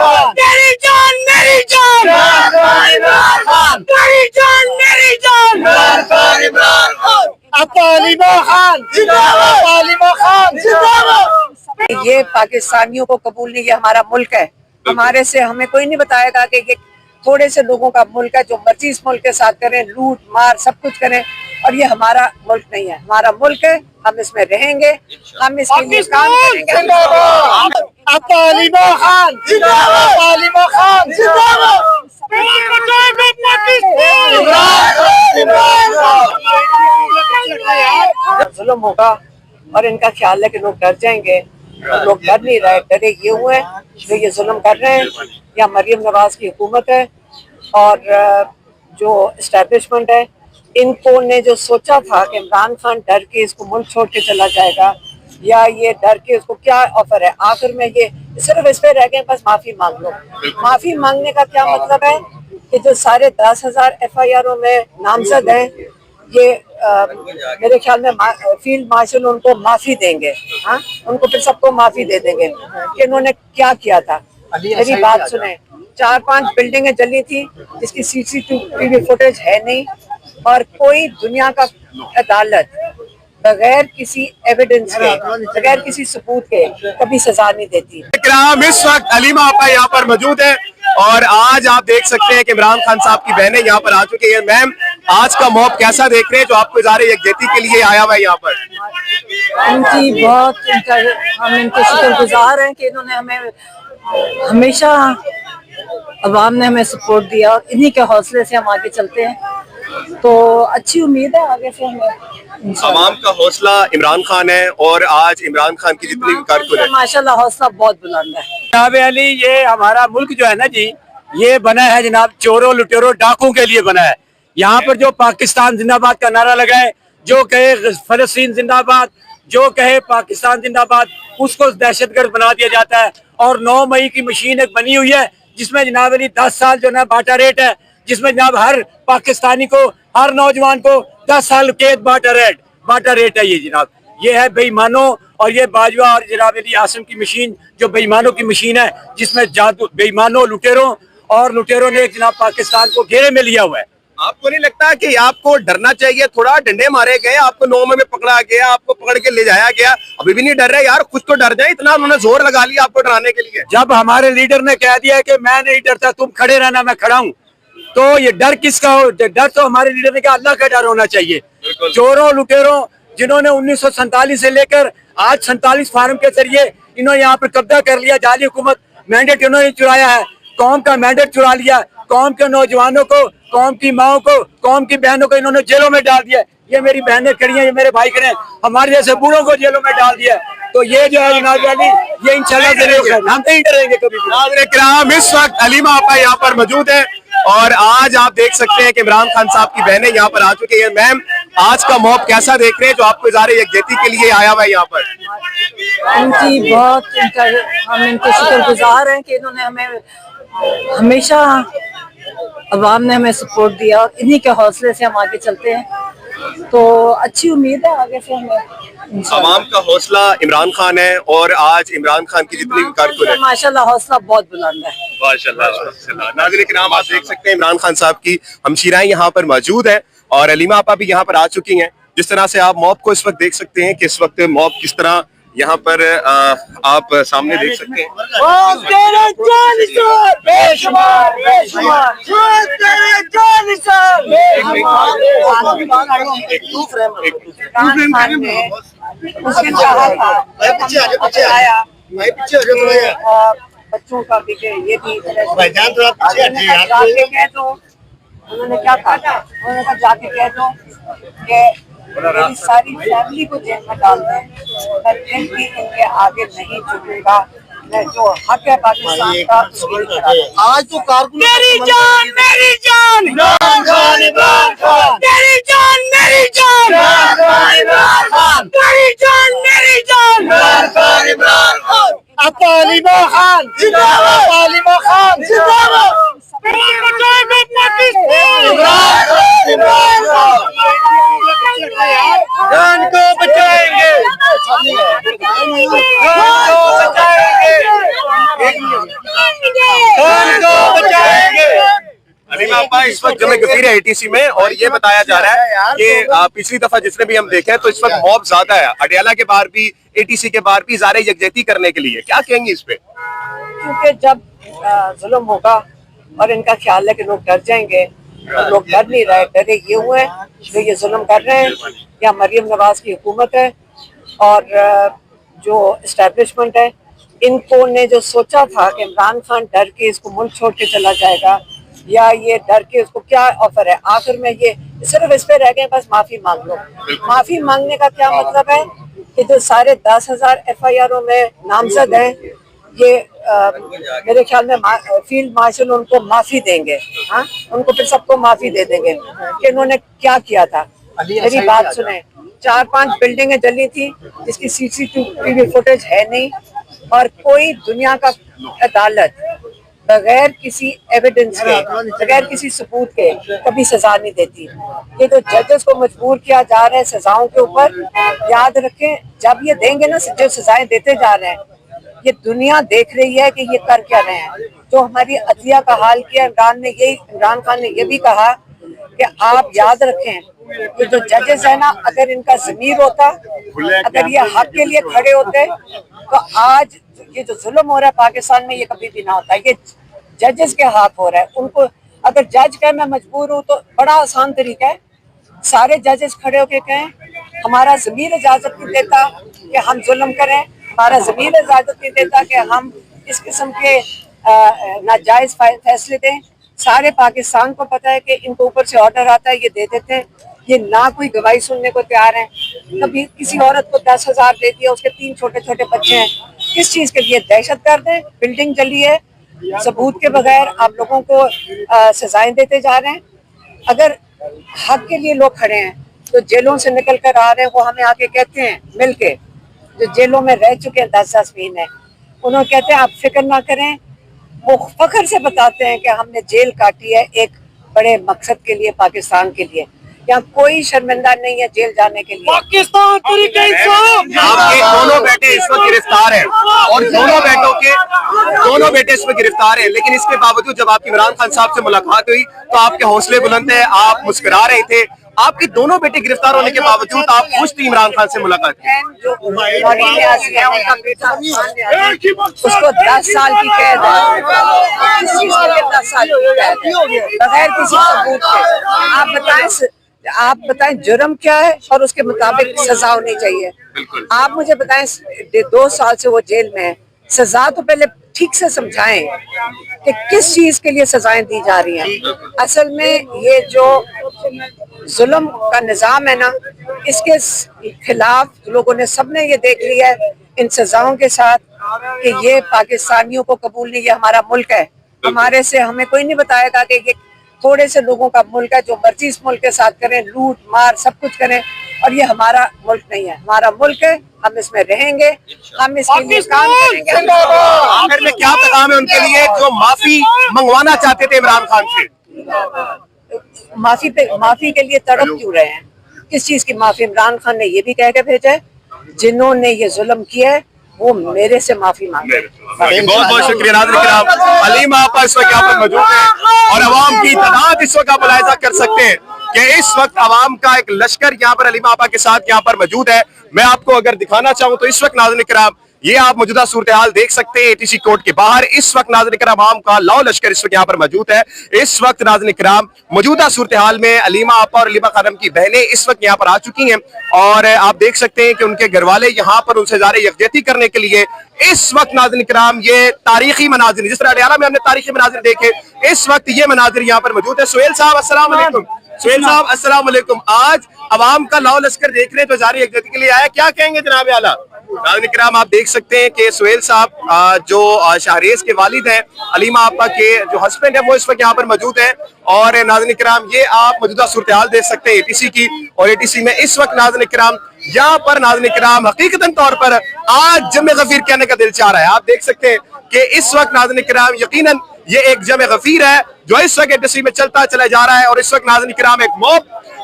तेरी जान मेरी जान, तेरी जान मेरी जान, ये पाकिस्तानियों को कबूल नहीं, ये हमारा मुल्क है। हमारे से हमें कोई नहीं बताएगा कि ये थोड़े से लोगों का मुल्क है जो मर्जी इस मुल्क के साथ करें, लूट मार सब कुछ करें, और ये हमारा मुल्क नहीं है। हमारा मुल्क है, हम इसमें रहेंगे, हम इसके लिए काम करेंगे। जब जुल्म होगा और इनका ख्याल है कि लोग डर जाएंगे, तो लोग डर नहीं रहे। डरे ये हुए जो ये जुल्म कर रहे हैं, या मरियम नवाज की हुकूमत है और जो एस्टेब्लिशमेंट है, इनको ने जो सोचा था कि इमरान खान डर के इसको मुल्क छोड़ के चला जाएगा, या ये डर के उसको क्या ऑफर है, आखिर में ये सिर्फ इस पे रह गए बस माफी मांग लो। माफी मांगने का क्या मतलब है कि जो सारे 10,000 FIR में नामजद हैं, ये मेरे ख्याल में फील्ड मार्शल उनको माफी देंगे। हाँ, उनको फिर सबको माफी दे देंगे कि इन्होंने क्या किया था। मेरी बात सुने, 4-5 बिल्डिंगें जली थी जिसकी CCTV फुटेज है नहीं, और कोई दुनिया का अदालत बगैर किसी एविडेंस के, बगैर किसी सबूत के कभी सजा नहीं देती। इस वक्त अलीमा आपा यहाँ पर मौजूद है और आज आप देख सकते हैं कि इमरान खान साहब की बहनें यहाँ पर आ चुकी हैं। मैम, आज का मौका कैसा देख रहे हैं जो आपको इज़हार यकजहती के लिए आया हुआ है यहाँ पर? इनकी बहुत हम इनके शुक्रगुजार हैं कि इन्होंने हमें हमेशा, अवाम ने हमें सपोर्ट दिया और इन्हीं के हौसले से हम आगे चलते हैं। तो अच्छी उम्मीद है आगे से हमें। अवाम का हौसला इमरान खान है और आज इमरान खान की जितनी भी कारकुन है, माशाल्लाह हौसला बहुत बुलंद है। जनाब अली, ये हमारा मुल्क जो है ना जी, ये बना है जनाब चोरों लुटेरों डाकुओं के लिए बना है। यहाँ पर जो पाकिस्तान जिंदाबाद का नारा लगाए, जो कहे फलस्तीन जिंदाबाद, जो कहे पाकिस्तान जिंदाबाद, उसको दहशतगर्द बना दिया जाता है। और 9 मई की मशीन एक बनी हुई है जिसमें जनाब अली 10 साल जो ना बाटा रेट है, जिसमें जनाब हर पाकिस्तानी को, हर नौजवान को 10 साल कैद बाटा रेट है। ये जनाब, ये है बेईमानों और ये बाजवा और जनाब अली आसिम की मशीन, जो बेईमानों की मशीन है, जिसमें जादू बेईमानों लुटेरों ने जनाब पाकिस्तान को घेरे में लिया हुआ है। आपको नहीं लगता कि आपको डरना चाहिए? थोड़ा डंडे मारे गए, आपको 9 मई में पकड़ा गया, आपको पकड़ के ले जाया गया, अभी भी नहीं डर रहे यार? कुछ तो डर जाए, इतना उन्होंने जोर लगा लिया आपको डराने के लिए। जब हमारे लीडर ने कह दिया कि मैं नहीं डरता, तुम खड़े रहना, मैं खड़ा हूँ, तो ये डर किसका हो? डर तो हमारे लीडर ने कहा अल्लाह का डर होना चाहिए। चोरों लुटेरों जिन्होंने 1947 से लेकर आज 47 फार्म के जरिए इन्होंने यहाँ पर कब्जा कर लिया, जाली हुकूमत, मैंडेट इन्होंने चुराया है, कौम का मैंडेट चुरा लिया, कौम के नौजवानों को, कौम की माओ को, कौम की बहनों को इन्होंने जेलों में डाल दिया। ये मेरी बहनें खड़ी हैं, ये मेरे भाई खड़े हैं, हमारे जैसे बूढ़ों को जेलों में डाल दिया। तो ये जो है जनाब अली, ये इंशाल्लाह जरूर है, हम नहीं डरेंगे कभी भी। इस वक्त अलीमा आपा यहाँ पर मौजूद है और आज आप देख सकते हैं कि इमरान खान साहब की बहनें यहाँ पर आ चुकी हैं। मैम, आज का मौका कैसा देख रहे हैं जो आपको इज़हार यकजहती के लिए आया हुआ है यहाँ पर? इनकी बहुत हम इनके शुक्रगुजार हैं कि इन्होंने हमें हमेशा, अवाम ने हमें सपोर्ट दिया और इन्हीं के हौसले से हम आगे चलते हैं। तो अच्छी उम्मीद है आगे से हमें। अवाम का हौसला इमरान खान है और आज इमरान खान की जितनी भी कारकुन है, माशाल्लाह हौसला बहुत बुलंद है। माशाल्लाह। नाज़रीन किराम, आप देख सकते हैं इमरान खान साहब की हमशीराएं यहाँ पर मौजूद है और अलीमा आपा भी यहाँ पर आ चुकी हैं। जिस तरह से आप मॉब को इस वक्त देख सकते हैं कि इस वक्त मॉब किस तरह यहाँ पर आप सामने देख सकते हैं। बच्चों का भी ये भी उन्होंने क्या कहा, उन्होंने कहा जाके कह दो कि मेरी सारी फैमिली को जेल में डाल दें, मैं फिर भी इनके आगे नहीं झुकूंगा। मैं जो हक है पाकिस्तान का, आज तो कारकुन मेरी जान मेरी जान, तेरी जान मेरी जान, तेरी जान मेरी जान, अलीमा खान जिंदाबाद, अलीमा खान जिंदाबाद। जान को बचाएंगे, जान को बचाएंगे। अलीमा आपा इस वक्त जमे गफीर है एटीसी में, और ये बताया जा रहा है कि पिछली दफा जिसने भी हम देखे तो इस वक्त मॉब ज्यादा है अडियाला के बाहर भी, एटीसी के बाहर भी, ज़ाहिर यकजहती करने के लिए। क्या कहेंगे इस पे? क्योंकि जब जुल्म होगा और इनका ख्याल है कि लोग डर जाएंगे, तो लोग डर नहीं रहे। डरे ये हुए हैं जो ये जुल्म कर रहे हैं, या मरियम नवाज की हुकूमत है और जो इस्टेब्लिशमेंट है, इनको ने जो सोचा था कि इमरान खान डर के इसको मुल्क छोड़ के चला जाएगा, या ये डर के उसको क्या ऑफर है, आखिर में ये सिर्फ इस पे रह गए बस माफी मांग लो। माफी मांगने का क्या मतलब है कि जो सारे 10,000 FIR में नामजद हैं, ये मेरे ख्याल में फील्ड मार्शल उनको माफी देंगे। हाँ, उनको फिर सबको माफी दे देंगे कि इन्होंने क्या किया था। मेरी बात सुने, 4-5 बिल्डिंगें जली थी जिसकी CCTV फुटेज है नहीं, और कोई दुनिया का अदालत बगैर किसी एविडेंस के, बगैर किसी सबूत के कभी सजा नहीं देती। ये तो जजेस को मजबूर किया जा रहा है सजाओं के ऊपर। याद रखें, जब ये देंगे ना, जो सजाएं देते जा रहे हैं, ये दुनिया देख रही है कि ये कर क्या रहे हैं। जो हमारी अदलिया का हाल किया इमरान खान ने ये भी कहा कि आप याद रखें कि जो जजेस है ना, अगर इनका ज़मीर होता, अगर ये हक के लिए खड़े होते, तो आज ये जो जुल्म हो रहा है पाकिस्तान में, ये कभी भी ना होता। ये जजेस के हाथ हो रहा है। उनको अगर जज कहे मैं मजबूर हूँ, तो बड़ा आसान तरीका है, सारे जजेस खड़े होके कहें हमारा ज़मीर इजाजत नहीं देता कि हम जुल्म करें, हमारा ज़मीर इजाजत नहीं देता कि हम इस किस्म के नाजायज फैसले दें। सारे पाकिस्तान को पता है कि इनको ऊपर से ऑर्डर आता है, ये दे देते हैं। ये ना कोई गवाही सुनने को तैयार है। कभी किसी औरत को 10,000 दे दिया, उसके 3 छोटे-छोटे बच्चे हैं, किस चीज के लिए? दहशतगर्द है, बिल्डिंग जली है, सबूत के बगैर आप लोगों को सजाएं देते जा रहे हैं। अगर हक के लिए लोग खड़े हैं, तो जेलों से निकल कर आ रहे हैं, वो हमें आके कहते हैं मिलके, जो जेलों में रह चुके हैं 10 महीने, उन्होंने कहते हैं आप फिक्र ना करें। वो फख्र से बताते हैं कि हमने जेल काटी है एक बड़े मकसद के लिए, पाकिस्तान के लिए। यहाँ कोई शर्मिंदा नहीं है जेल जाने के लिए। पाकिस्तान तरीके इंसाफ। आपके दोनों बेटे इस वक्त गिरफ्तार हैं, और दोनों बेटे इस वक्त गिरफ्तार हैं, लेकिन इसके बावजूद जब आपकी इमरान खान साहब से मुलाकात हुई तो आपके हौसले बुलंद है, आप मुस्कुरा रहे थे। आपके दोनों बेटे गिरफ्तार होने के बावजूद आप खुश थी इमरान खान से मुलाकात की? उसको 10 साल की कैद है, किस चीज के लिए 10 साल की कैद है, बगैर किसी सबूत के। आप बताएं जुर्म क्या है और उसके मुताबिक सजा होनी चाहिए। आप मुझे बताएं, 2 साल से वो जेल में है, सजा तो पहले ठीक से समझाएं कि किस चीज के लिए सजाएं दी जा रही हैं। असल में ये जो जुल्म का निजाम है ना, इसके खिलाफ लोगों ने, सबने ये देख लिया है इन सजाओं के साथ कि ये पाकिस्तानियों को कबूल नहीं, ये हमारा मुल्क है। हमारे से हमें कोई नहीं बताएगा कि ये थोड़े से लोगों का मुल्क है, जो मर्जी इस मुल्क के साथ करें, लूट मार सब कुछ करें, और ये हमारा मुल्क नहीं है। हमारा मुल्क है, हम इसमें रहेंगे, हम इसके लिए काम करेंगे। आखिर में क्या पैगाम है उनके लिए जो माफी मंगवाना चाहते थे इमरान खान से? माफी के लिए तड़प क्यों रहे हैं? किस चीज की माफी? इमरान खान ने ये भी कह के भेजा है, जिन्होंने ये जुल्म किया है वो मेरे से माफी मांगे। बहुत बहुत शुक्रिया। नाज़रीन, अलीमा आपा इस वक्त यहाँ पर मौजूद है, और अवाम की तादाद इस वक्त आप मुलाहिजा कर सकते हैं कि इस वक्त अवाम का एक लश्कर यहाँ पर अलीमा आपा के साथ यहाँ पर मौजूद है। मैं आपको अगर दिखाना चाहूँ तो इस वक्त नाज़रीन किराम, ये आप मौजूदा सूरत हाल देख सकते हैं एटीसी कोर्ट के बाहर। इस वक्त नाज़रीन किराम आवाम का लाओ लश्कर इस वक्त यहाँ पर मौजूद है। इस वक्त नाज़रीन किराम मौजूदा सूरत हाल में अलीमा आपा और अलीमा खानम की बहनें इस वक्त यहाँ पर आ चुकी हैं, और आप देख सकते हैं कि उनके घर वाले यहाँ पर उनसे ज़ाहिर यकजहती करने के लिए इस वक्त नाज़रीन किराम ये तारीखी मनाजिर, जिस तरह अडियाला में हमने तारीखी मनाजिर देखे, इस वक्त ये मनाजिर यहाँ पर मौजूद है। सुहेल साहब अस्सलाम वालेकुम। सुहेल साहब अस्सलाम वालेकुम। आज अवाम का लाओ लश्कर देख रहे हैं तो ज़ाहिर यकजहती के लिए आया, क्या कहेंगे जनाब आला? नाज़रीन किराम, आप देख सकते हैं कि सुहेल साहब जो शाहरेज के वालिद हैं, अलीमा आपा के जो हस्बैंड है, वो इस वक्त यहाँ पर मौजूद हैं। और नाज़रीन किराम, ये आप मौजूदा सूरत हाल देख सकते हैं एटीसी की, और एटीसी में इस वक्त नाज़रीन किराम यहाँ पर नाज़रीन किराम हकीकतन तौर पर आज जमे गफीर कहने का दिल चाह रहा है। आप देख सकते हैं कि इस वक्त नाज़रीन किराम यकीनन ये एक जमे गफीर है जो इस वक्त एटीसी में चलता चला जा रहा है, और इस वक्त नाज़रीन किराम एक मॉब,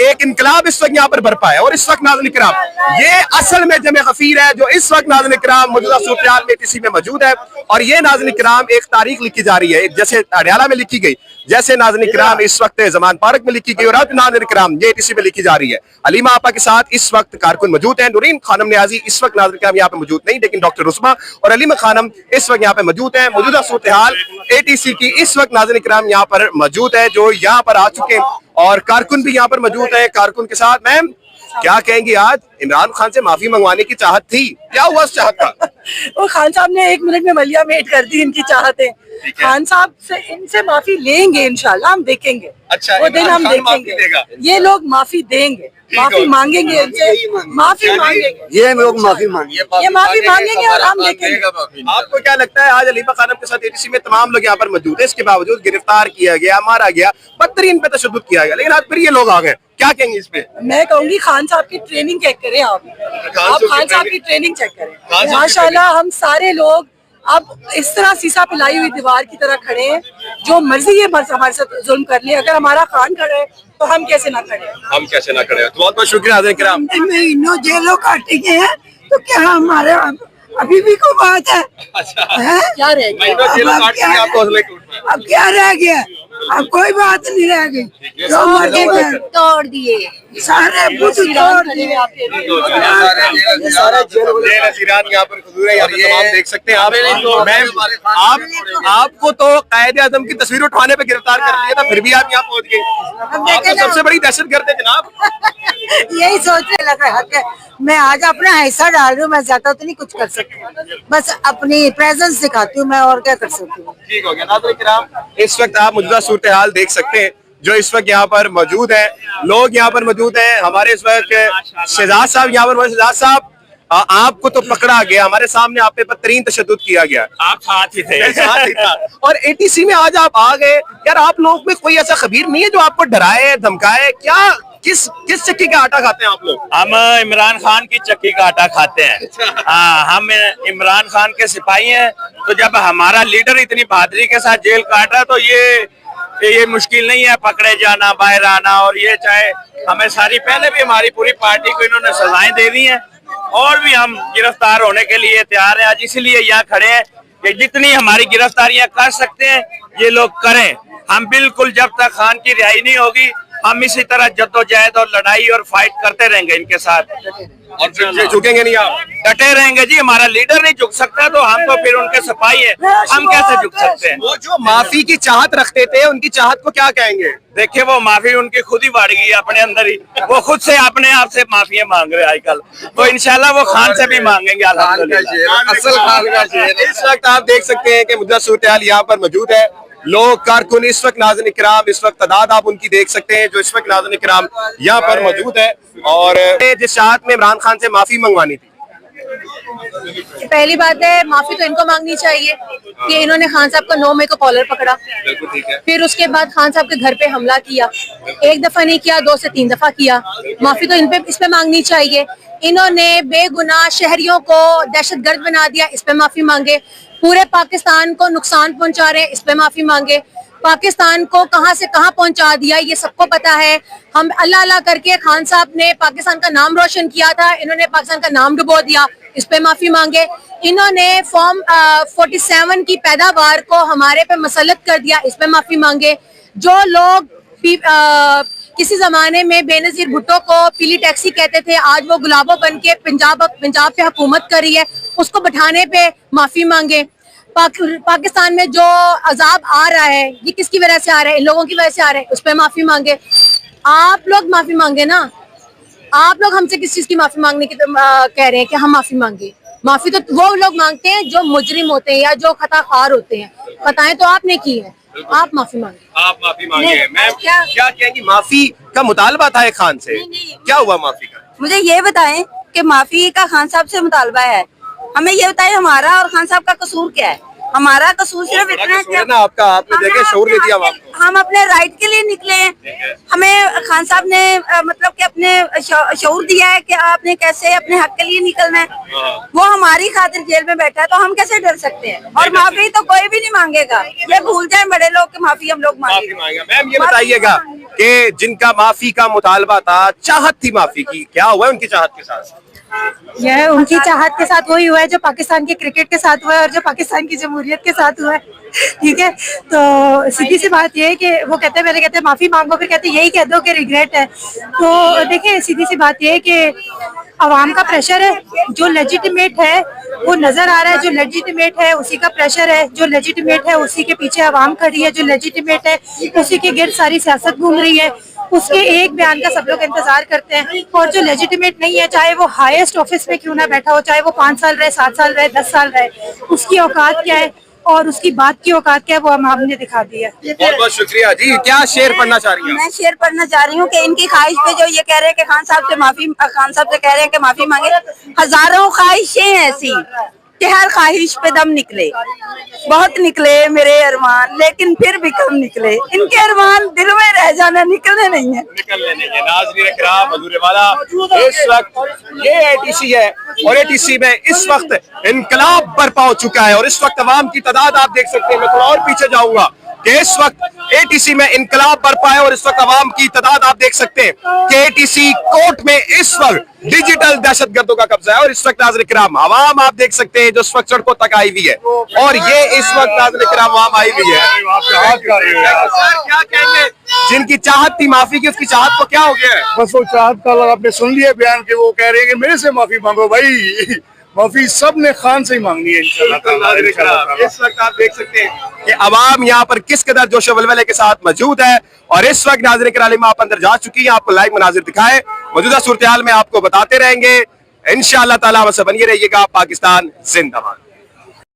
एक इनकलाब इस वक्त यहाँ पर बरपा है। और इस वक्त नाज़रीन किराम ये असल में जमे गफीर है जो इस वक्त नाज़रीन किराम मौजूदा सूरत-ए-हाल में एटीसी में मौजूद है, और ये नाज़रीन किराम एक तारीख लिखी जा रही है, जैसे अडियाला में लिखी गई जैसे नाज़रीन किराम इस वक्त ज़मान पार्क में लिखी गई और अब नाज़रीन किराम ये ATC में लिखी जा रही है। हलीमा आपा के साथ इस वक्त कारकुन मौजूद हैं। नूरीन खानम नियाजी इस वक्त नाज़रीन किराम यहाँ पे मौजूद नहीं, लेकिन डॉक्टर रुस्मा और हलीमा खानम इस वक्त यहाँ पे मौजूद हैं। मौजूदा सूरत हाल ATC की इस वक्त नाज़रीन किराम यहाँ पर मौजूद है, जो यहाँ पर आ चुके हैं और कारकुन भी यहाँ पर मौजूद है। कारकुन के साथ मैम क्या कहेंगी, आज इमरान खान से माफी मंगवाने की चाहत थी, क्या हुआ उस चाहत का? वो खान साहब ने 1 मिनट में मलिया मेट कर दी इनकी चाहतें। खान साहब से इनसे माफी लेंगे इंशाल्लाह, हम देखेंगे। अच्छा, वो दिन हम देखेंगे, ये लोग माफी देंगे, माफी मांगेंगे इनसे, माफी मांगेंगे, ये लोग माफी मांगे, ये माफी मांगेंगे और हम देखेंगे। आपको क्या लगता है आज हलीमा खानम के साथ ATC में तमाम लोग यहाँ पर मौजूद है, इसके बावजूद गिरफ्तार किया गया, मारा गया, बदतरीन पे तशद्दुद किया गया, लेकिन आज फिर ये लोग आ गए, क्या कहेंगे इस पे? मैं कहूंगी खान साहब की ट्रेनिंग चेक करें आप खान साहब की ट्रेनिंग चेक करें। माशाल्लाह हम सारे लोग अब इस तरह शीशा पिलाई हुई दीवार की तरह खड़े हैं, जो मर्जी ये हमारे साथ जुल्म कर ले, अगर हमारा खान खड़े है तो हम कैसे ना खड़े हैं? हम कैसे ना खड़े हैं? तो बहुत बहुत शुक्रिया नाज़रीन किराम। महीनों जेलों काटेंगे हैं तो क्या हमारे अभी भी कोई बात है? क्या रह गया? अब क्या रह गया? अब कोई बात नहीं रह गई, जो मर्जी तोड़ दिए, सारे बुत तोड़ दिए। यहाँ पर खुजूर है, यहाँ तमाम देख सकते हैं आप। मैम आपको तो कायदे आजम की तस्वीर उठाने पे गिरफ्तार कर लिया था, फिर भी आप यहाँ पहुँच गए। आप तो सबसे बड़ी दहशतगर्द है जनाब। यही सोचने लग रहा है, मैं आज अपना हिस्सा डाल रही हूँ, मैं ज्यादा तो नहीं कुछ कर सकती, बस अपनी प्रेजेंस दिखाती हूँ, मैं और क्या कर सकती हूँ। ठीक हो गया नाज़रीन किराम, इस वक्त आप मौजूदा सूरत हाल देख सकते हैं, जो इस वक्त यहाँ पर मौजूद है, लोग यहाँ पर मौजूद हैं। हमारे इस वक्त शहजाद साहब यहाँ पर, शहजाद साहब आपको तो पकड़ा गया, हमारे सामने आप पे बदतरीन तशद्दुद किया गया, आप साथ ही थे, साथ ही था, और ATC में आज आप आ गए। यार आप लोग में कोई ऐसा खबीर नहीं है जो आपको डराए धमकाए? क्या किस चक्की का आटा खाते हैं आप लोग? हम इमरान खान की चक्की का आटा खाते हैं। हाँ, हम इमरान खान के सिपाही हैं, तो जब हमारा लीडर इतनी बहादुरी के साथ जेल काट रहा है तो ये मुश्किल नहीं है पकड़े जाना, बाहर आना। और ये चाहे हमें सारी, पहले भी हमारी पूरी पार्टी को इन्होंने सजाएं दे दी हैं और भी हम गिरफ्तार होने के लिए तैयार हैं। आज इसीलिए यहाँ खड़े हैं कि जितनी हमारी गिरफ्तारियां कर सकते हैं ये लोग करें। हम बिल्कुल जब तक खान की रिहाई नहीं होगी हम इसी तरह जद्दोजहद और लड़ाई और फाइट करते रहेंगे इनके साथ, और झुकेंगे नहीं आप? डटे रहेंगे जी। हमारा लीडर नहीं झुक सकता तो हम तो फिर उनके सिपाही हैं, हम कैसे झुक सकते हैं? वो जो माफी की चाहत रखते थे, उनकी चाहत को क्या कहेंगे? देखिए वो माफी उनकी खुद ही बढ़ गई अपने अंदर ही, वो खुद से अपने आप से माफिया मांग रहे हैं आजकल, तो इंशाल्लाह वो खान से भी मांगेंगे अल्हम्दुलिल्लाह। असल खान का शेर। इस वक्त आप देख सकते हैं कि मौजूदा सूरत हाल यहाँ पर मौजूद है, लोग कारकुन इस वक्त नाज़रीन किराम, इस वक्त तादाद आप उनकी देख सकते हैं जो इस वक्त नाज़रीन किराम यहाँ पर मौजूद है, और जिस चाहत में इमरान खान से माफी मंगवानी थी। पहली बात है, माफी तो इनको मांगनी चाहिए कि इन्होंने खान साहब का 9 मई को कॉलर पकड़ा, फिर उसके बाद खान साहब के घर पे हमला किया, 1 दफा नहीं किया, 2 से 3 दफा किया। माफी तो इस पे मांगनी चाहिए। इन्होंने बेगुनाह शहरियों को दहशतगर्द बना दिया, इस पे माफी मांगे। पूरे पाकिस्तान को नुकसान पहुंचा रहे, इस पे माफी मांगे। पाकिस्तान को कहां से कहां पहुंचा दिया ये सबको पता है। हम अल्लाह अल्लाह करके खान साहब ने पाकिस्तान का नाम रोशन किया था, इन्होंने पाकिस्तान का नाम डुबो दिया, इस पे माफी मांगे। इन्होंने फॉर्म 47 की पैदावार को हमारे पे मसलत कर दिया, इस पे माफी मांगे। जो लोग किसी जमाने में बेनजीर भुट्टो को पीली टैक्सी कहते थे, आज वो गुलाबों बन के पंजाब पे हुकूमत कर रही है, उसको बैठाने पे माफी मांगे। पाकिस्तान में जो अजाब आ रहा है ये किसकी वजह से आ रहा है? इन लोगों की वजह से आ रहा है, उस पर माफी मांगे। आप लोग माफी मांगे ना, आप लोग हमसे किस चीज की माफी मांगने की कह रहे हैं कि हम माफी मांगे? माफी तो वो लोग मांगते हैं जो मुजरिम होते हैं या जो खताखार होते हैं। खताएं तो आपने की है, आप माफी मांगे। आप माफी मांगे। मैम क्या कहेंगी, माफी का मुतालबा था खान से, क्या हुआ माफी का? मुझे ये बताएं कि माफी का खान साहब से मुतालबा है, हमें ये बताएं हमारा और खान साहब का कसूर क्या है? हमारा कसूर सिर्फ इतना है कि ना आपका, आपने देखे शऊर नहीं दिया आपको। हम अपने राइट के लिए निकले हैं, हमें खान साहब ने मतलब कि अपने शऊर दिया है कि आपने कैसे अपने हक के लिए निकलना है। वो हमारी खातिर जेल में बैठा है तो हम कैसे डर सकते हैं? और माफी तो कोई भी नहीं मांगेगा, ये भूल जाए बड़े लोग कि माफी हम लोग मांगेंगे। मैम ये बताइएगा कि जिनका माफी का मुतालबा था, चाहत थी माफी की, क्या हुआ उनकी चाहत के साथ? यह उनकी चाहत के साथ वही हुआ है जो पाकिस्तान के क्रिकेट के साथ हुआ है और जो पाकिस्तान की जमहूरियत के साथ हुआ है। ठीक है, तो सीधी सी बात यह है कि वो कहते हैं, पहले कहते हैं माफी मांगो, फिर कहते हैं यही कह दो कि रिग्रेट है। तो देखिए सीधी सी बात यह है कि अवाम का प्रेशर है, जो लेजिटिमेट है वो नजर आ रहा है, जो लेजिटिमेट है उसी का प्रेशर है, जो लेजिटिमेट है उसी के पीछे अवाम खड़ी है, जो लेजिटिमेट है उसी के गिर्द सारी सियासत घूम रही है। उसके एक बयान का सब लोग इंतजार करते हैं, और जो लेजिटिमेट नहीं है, चाहे वो हाईएस्ट ऑफिस में क्यों ना बैठा हो, चाहे वो 5 साल रहे, 7 साल रहे, 10 साल रहे, उसकी औकात क्या है और उसकी बात की औकात क्या है वो हम आपने दिखा दी है। बहुत बहुत शुक्रिया जी। क्या शेर पढ़ना चाह रही हैं? मैं शेर पढ़ना चाह रही हूँ कि इनकी ख्वाहिश पे जो ये कह रहे हैं कि खान साहब से कह रहे हैं कि माफी मांगे। हजारों ख्वाहिशें ऐसी कि हर ख्वाहिश पे दम निकले, बहुत निकले मेरे अरमान, लेकिन फिर भी कम निकले। इनके अरमान दिल में रह जाना, निकलने नहीं है। निकलने नहीं है। नाज़रीन किराम, हज़ूर वाला, इस वक्त ये एटीसी है और एटीसी में इस वक्त इनकलाब बरपा हो चुका है और इस वक्त अवाम की तादाद आप देख सकते हैं। मैं थोड़ा और पीछे जाऊंगा कि इस वक्त एटीसी में इनकलाब बरपा है और इस वक्त अवाम की तादाद आप देख सकते हैं कि एटीसी कोर्ट में इस वक्त डिजिटल दहशतगर्दों का कब्जा है और इस वक्त नाज़रीन किराम अवाम आप देख सकते हैं जो इस वक्त सड़कों तक आई हुई है और ये इस वक्त नाज़रीन किराम अवाम आई हुई है। सर क्या कहेंगे, जिनकी चाहत थी माफी की, उसकी चाहत को क्या हो गया है? बस वो चाहत का आपने सुन लिया बयान के, वो कह रहे हैं कि मेरे से माफी मांगो भाई। माफी सब ने खान से ही मांगनी है इंशाल्लाह। इस वक्त आप देख सकते हैं कि अवाम यहाँ पर किस कदर जोश वलवले के साथ मौजूद है और इस वक्त नाज़रीन किराम आप अंदर जा चुकी है। आपको लाइव मनाजिर दिखाए, मौजूदा सूरत हाल में आपको बताते रहेंगे इंशाअल्लाह ताला। बस बनिए रहिएगा। पाकिस्तान जिंदाबाद।